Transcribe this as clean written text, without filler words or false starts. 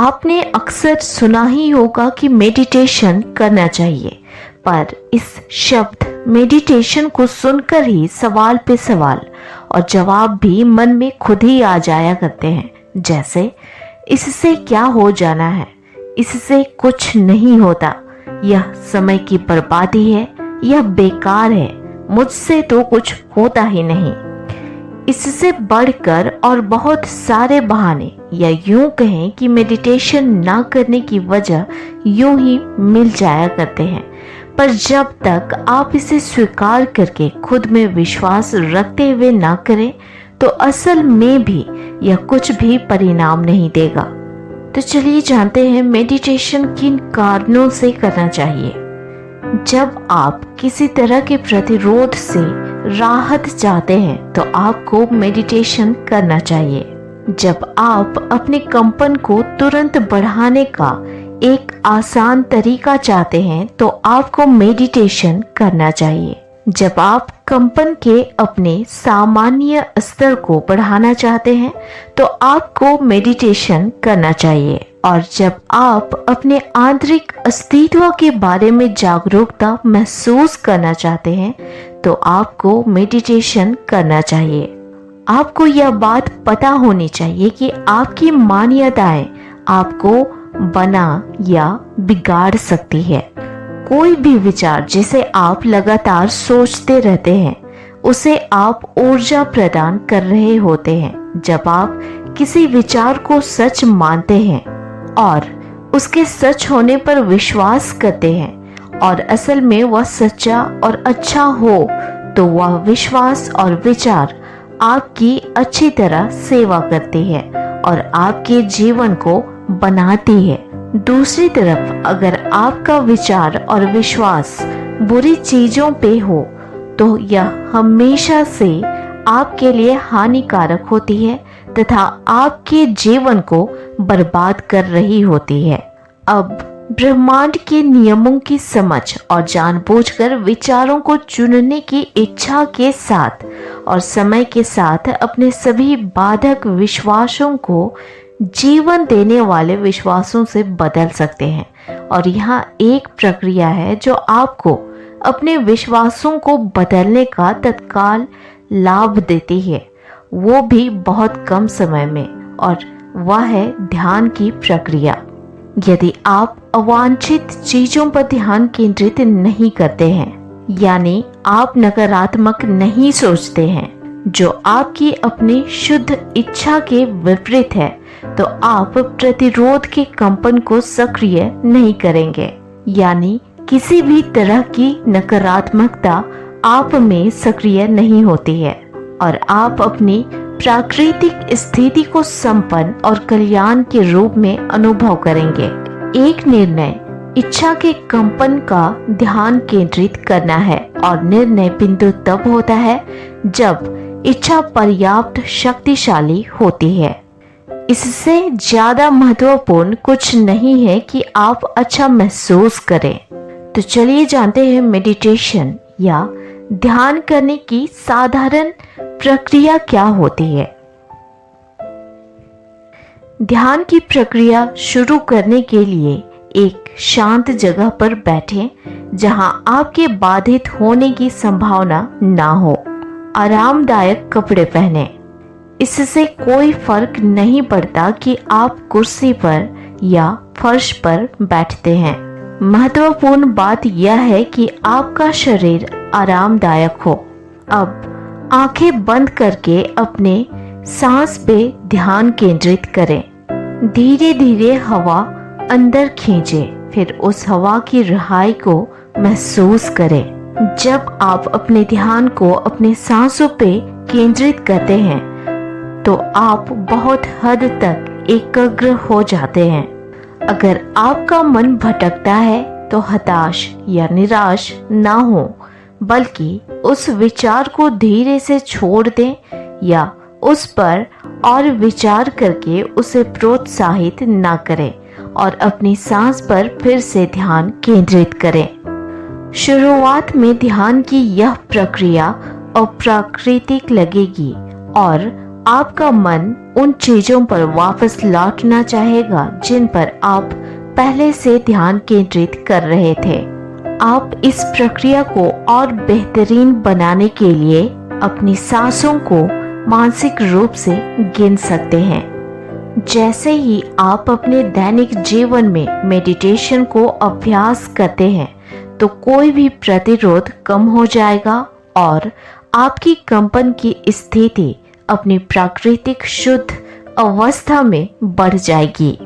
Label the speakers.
Speaker 1: आपने अक्सर सुना ही होगा कि मेडिटेशन करना चाहिए, पर इस शब्द मेडिटेशन को सुनकर ही सवाल पे सवाल और जवाब भी मन में खुद ही आ जाया करते हैं। जैसे, इससे क्या हो जाना है, इससे कुछ नहीं होता, यह समय की बर्बादी है, यह बेकार है, मुझसे तो कुछ होता ही नहीं। इससे बढ़कर और बहुत सारे बहाने या यूं कहें कि मेडिटेशन ना करने की वजह यूं ही मिल जाया करते हैं। पर जब तक आप इसे स्वीकार करके खुद में विश्वास रखते हुए ना करें तो असल में भी यह कुछ भी परिणाम नहीं देगा। तो चलिए जानते हैं मेडिटेशन किन कारणों से करना चाहिए। जब आप किसी तरह के प्रतिरोध से राहत चाहते हैं तो आपको मेडिटेशन करना चाहिए। जब आप अपने कंपन को तुरंत बढ़ाने का एक आसान तरीका चाहते हैं तो आपको मेडिटेशन करना चाहिए। जब आप कंपन के अपने सामान्य स्तर को बढ़ाना चाहते हैं तो आपको मेडिटेशन करना चाहिए। और जब आप अपने आंतरिक अस्तित्व के बारे में जागरूकता महसूस करना चाहते हैं तो आपको मेडिटेशन करना चाहिए। आपको यह बात पता होनी चाहिए कि आपकी मान्यताएं आपको बना या बिगाड़ सकती है। कोई भी विचार जिसे आप लगातार सोचते रहते हैं उसे आप ऊर्जा प्रदान कर रहे होते हैं। जब आप किसी विचार को सच मानते हैं और उसके सच होने पर विश्वास करते हैं और असल में वह सच्चा और अच्छा हो तो वह विश्वास और विचार आपकी अच्छी तरह सेवा करती है और आपके जीवन को बनाती है। दूसरी तरफ अगर आपका विचार और विश्वास बुरी चीजों पे हो तो यह हमेशा से आपके लिए हानिकारक होती है तथा आपके जीवन को बर्बाद कर रही होती है। अब ब्रह्मांड के नियमों की समझ और जानबूझकर विचारों को चुनने की इच्छा के साथ और समय के साथ अपने सभी बाधक विश्वासों को जीवन देने वाले विश्वासों से बदल सकते हैं। और यहाँ एक प्रक्रिया है जो आपको अपने विश्वासों को बदलने का तत्काल लाभ देती है, वो भी बहुत कम समय में, और वह है ध्यान की प्रक्रिया। यदि आप अवांछित चीजों पर ध्यान केंद्रित नहीं करते हैं, यानी आप नकारात्मक नहीं सोचते हैं जो आपकी अपनी शुद्ध इच्छा के विपरीत है, तो आप प्रतिरोध के कंपन को सक्रिय नहीं करेंगे। यानी किसी भी तरह की नकारात्मकता आप में सक्रिय नहीं होती है और आप अपनी प्राकृतिक स्थिति को संपन्न और कल्याण के रूप में अनुभव करेंगे। एक निर्णय इच्छा के कंपन का ध्यान केंद्रित करना है और निर्णय बिंदु तब होता है जब इच्छा पर्याप्त शक्तिशाली होती है। इससे ज्यादा महत्वपूर्ण कुछ नहीं है कि आप अच्छा महसूस करें। तो चलिए जानते हैं मेडिटेशन या ध्यान करने की साधारण प्रक्रिया क्या होती है। ध्यान की प्रक्रिया शुरू करने के लिए एक शांत जगह पर बैठें जहां आपके बाधित होने की संभावना ना हो। आरामदायक कपड़े पहने। इससे कोई फर्क नहीं पड़ता कि आप कुर्सी पर या फर्श पर बैठते हैं। महत्वपूर्ण बात यह है कि आपका शरीर आरामदायक हो। अब आंखें बंद करके अपने सांस पे ध्यान केंद्रित करें। धीरे धीरे हवा अंदर खींचें, फिर उस हवा की रिहाई को महसूस करें। जब आप अपने ध्यान को अपने सांसों पे केंद्रित करते हैं तो आप बहुत हद तक एकाग्र हो जाते हैं। अगर आपका मन भटकता है तो हताश या निराश ना हो, बल्कि उस विचार को धीरे से छोड़ दें या उस पर और विचार करके उसे प्रोत्साहित ना करें और अपनी सांस पर फिर से ध्यान केंद्रित करें। शुरुआत में ध्यान की यह प्रक्रिया अप्राकृतिक लगेगी और आपका मन उन चीजों पर वापस लौटना चाहेगा जिन पर आप पहले से ध्यान केंद्रित कर रहे थे। आप इस प्रक्रिया को और बेहतरीन बनाने के लिए अपनी सांसों को मानसिक रूप से गिन सकते हैं। जैसे ही आप अपने दैनिक जीवन में मेडिटेशन को अभ्यास करते हैं तो कोई भी प्रतिरोध कम हो जाएगा और आपकी कंपन की स्थिति अपनी प्राकृतिक शुद्ध अवस्था में बढ़ जाएगी।